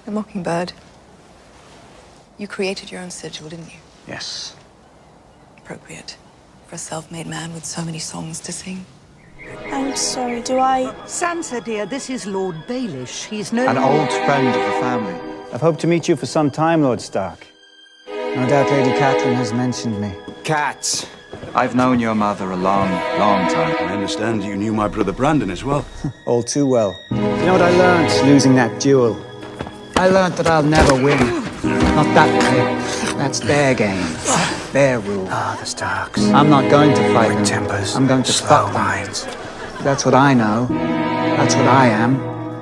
The Mockingbird. You created your own sigil, didn't you? Yes. Appropriate for a self-made man with so many songs to sing. I'm sorry, do I... Sansa, dear, this is Lord Baelish. He's no... An old friend of the family. I've hoped to meet you for some time, Lord Stark. No doubt Lady Catelyn has mentioned me. Cats. I've known your mother a long, long time. I understand you knew my brother Brandon as well. All too well. You know what I learned losing that duel? I learned that I'll never win. Not that way. That's their game. Their rule. Ah, the Starks. I'm not going to fight them. Tempers. I'm going to slow stop them. minds. That's what I know. That's what I am.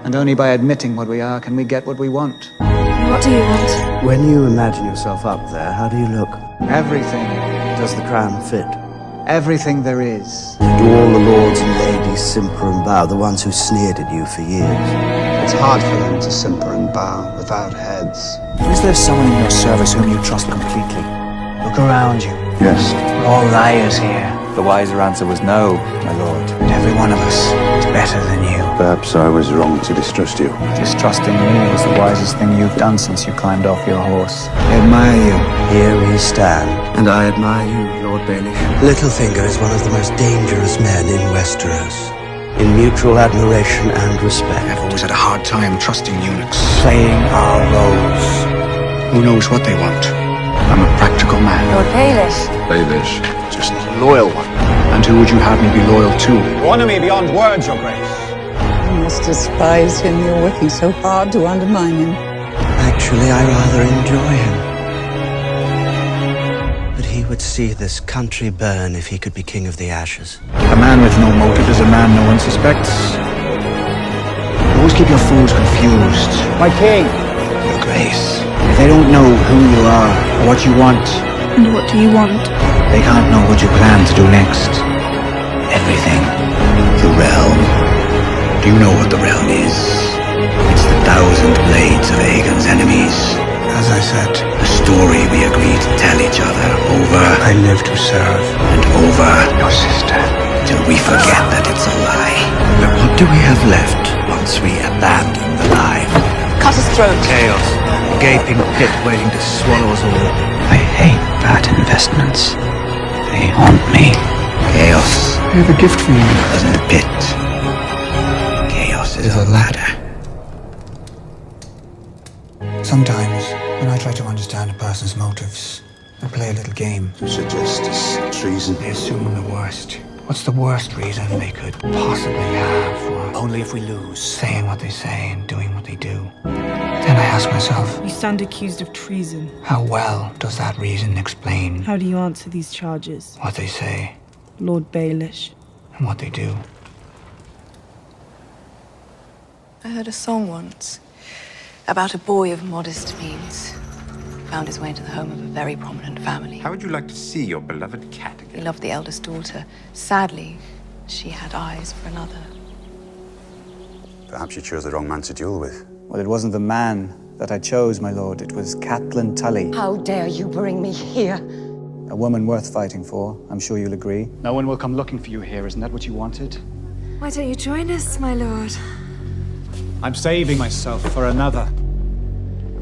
And only by admitting what we are can we get what we want. What do you want? When you imagine yourself up there, how do you look? Everything. Does the crown fit? Everything there is. Do all the lords and ladies simper and bow, the ones who sneered at you for years? It's hard for them to simper and bow without heads. Is there someone in your service whom you trust completely? Look around you. Yes. We're all liars here. The wiser answer was no, my lord. And every one of us is better than you. Perhaps I was wrong to distrust you. Distrusting me was the wisest thing you've done since you climbed off your horse. I admire you. Here we stand, and I admire you, Lord Baelish. Littlefinger is one of the most dangerous men in Westeros. In mutual admiration and respect. I've always had a hard time trusting eunuchs. Playing our roles. Who knows what they want? I'm a practical man. Lord Baelish. Baelish. Just a loyal one. And who would you have me be loyal to? Honor me beyond words, Your Grace. You must despise him. You're working so hard to undermine him. Actually, I rather enjoy him. But he would see this country burn if he could be king of the ashes. A man with no motive is a man no one suspects. Always keep your fools confused. My king. Your Grace. If they don't know who you are or what you want, And what do you want? they can't know what you plan to do next. Everything. The realm. Do you know what the realm is? It's the 1,000 blades of Aegon's enemies. As I said, the story we agreed to tell each other over. I live to serve. And over. Your sister. Till we forget that it's a lie. But what do we have left once we abandon the lie? Cut his throat. Chaos. A gaping pit waiting to swallow us all. I hate bad investments. They haunt me. Chaos. I have a gift for you. Isn't a pit. Chaos is a ladder. Sometimes, when I try to understand a person's motives, I play a little game. Justice, treason. They assume the worst. What's the worst reason they could possibly have for Only if we lose. saying what they say and doing what they do? Then I ask myself, You stand accused of treason. how well does that reason explain How do you answer these charges? what they say Lord Baelish. and what they do? I heard a song once about a boy of modest means. Found his way into the home of a very prominent family. How would you like to see your beloved cat He again? loved the eldest daughter. Sadly, she had eyes for another. Perhaps you chose the wrong man to duel with. Well, it wasn't the man that I chose, my lord. It was Catelyn Tully. How dare you bring me here? A woman worth fighting for, I'm sure you'll agree. No one will come looking for you here, isn't that what you wanted? Why don't you join us, my lord? I'm saving myself for another.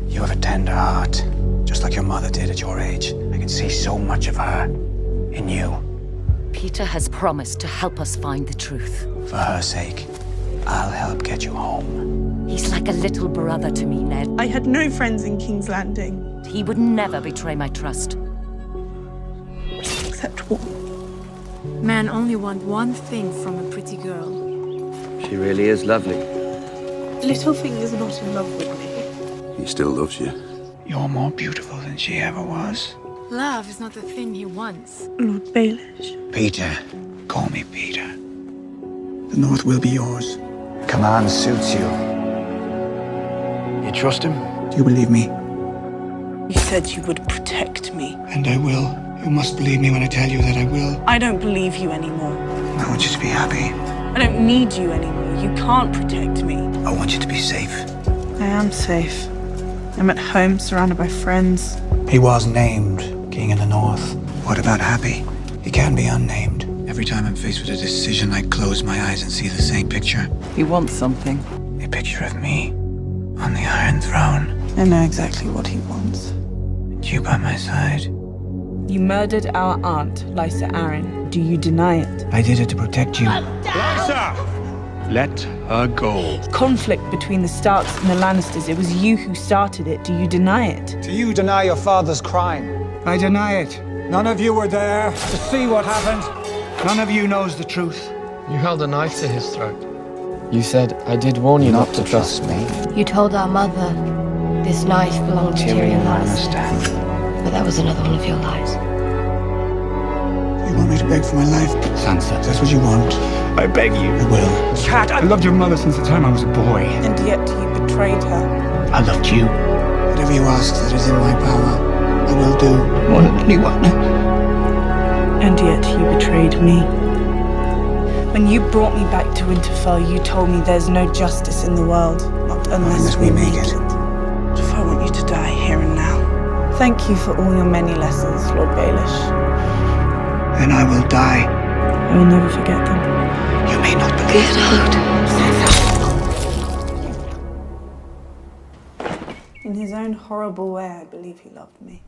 You have a tender heart, just like your mother did at your age. I can see so much of her in you. Peter has promised to help us find the truth. For her sake, I'll help get you home. He's like a little brother to me, Ned. I had no friends in King's Landing. He would never betray my trust. Except one. Men only want one thing from a pretty girl. She really is lovely. Littlefinger's not in love with me. He still loves you. You're more beautiful than she ever was. Love is not the thing he wants. Lord Baelish. Peter. Call me Peter. The North will be yours. Command suits you. You trust him? Do you believe me? You said you would protect me. And I will. You must believe me when I tell you that I will. I don't believe you anymore. I want you to be happy. I don't need you anymore. You can't protect me. I want you to be safe. I am safe. I'm at home, surrounded by friends. He was named King in the North. What about happy? He can be unnamed. Every time I'm faced with a decision, I close my eyes and see the same picture. He wants something. A picture of me. on the Iron Throne. I know exactly what he wants. And you by my side. You murdered our aunt, Lysa Arryn. Do you deny it? I did it to protect you. Lysa! Let her go. Conflict between the Starks and the Lannisters. It was you who started it. Do you deny it? Do you deny your father's crime? I deny it. None of you were there to see what happened. None of you knows the truth. You held a knife to his throat. You said, I did warn you not to trust me. You told our mother this knife belonged to Tyrion Lannister. But that was another one of your lies. You want me to beg for my life? Sansa, if that's what you want. I beg you. I will. Cat, I loved your mother since the time I was a boy. And yet you betrayed her. I loved you. Whatever you ask that is in my power, I will do. More than anyone. And yet you betrayed me. When you brought me back to Winterfell, you told me there's no justice in the world, not unless we make it. If I want you to die here and now. Thank you for all your many lessons, Lord Baelish. Then I will die. I will never forget them. You may not believe it. In his own horrible way, I believe he loved me.